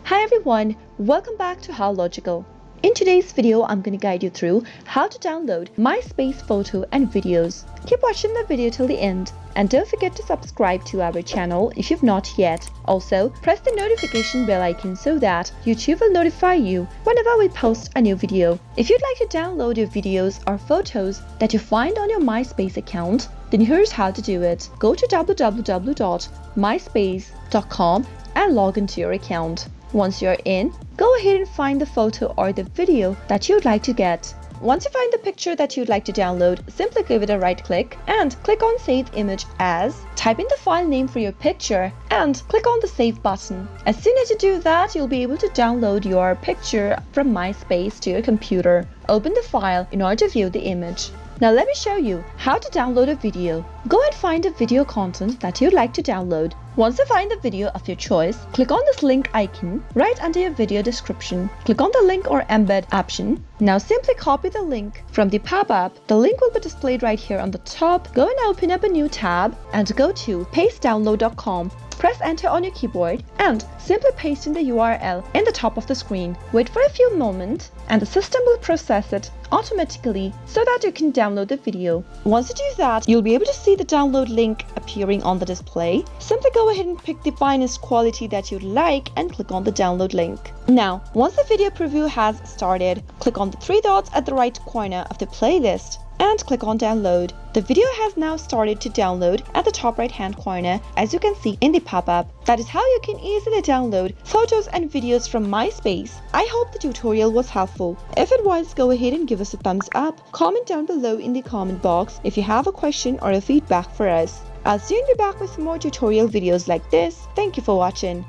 Hi everyone, welcome back to How Logical. In today's video, I'm going to guide you through how to download Myspace photo and videos. Keep watching the video till the end and don't forget to subscribe to our channel if you've not yet. Also, press the notification bell icon so that YouTube will notify you whenever we post a new video. If you'd like to download your videos or photos that you find on your Myspace account, then here's how to do it. Go to www.myspace.com and log into your account. Once you're in, go ahead and find the photo or the video that you'd like to get. Once you find the picture that you'd like to download, simply give it a right click and click on Save Image As. Type in the file name for your picture and click on the Save button. As soon as you do that, you'll be able to download your picture from Myspace to your computer. Open the file in order to view the image. Now let me show you how to download a video. Go and find a video content that you'd like to download. Once you find the video of your choice, click on this link icon right under your video description. Click on the link or embed option. Now simply copy the link from the pop-up. The link will be displayed right here on the top. Go and open up a new tab and go to pastedownload.com. Press enter on your keyboard and simply paste in the URL in the top of the screen. Wait for a few moments and the system will process it automatically so that you can download the video. Once you do that, you'll be able to see the download link appearing on the display. Simply go ahead and pick the finest quality that you'd like and click on the download link. Now, once the video preview has started, click on the three dots at the right corner of the playlist and click on download. The video has now started to download at the top right hand corner, as you can see in the pop-up. That is how you can easily download photos and videos from Myspace. I hope the tutorial was helpful. If it was, go ahead and give us a thumbs up. Comment down below in the comment box if you have a question or a feedback for us. I'll soon be back with more tutorial videos like this. Thank you for watching.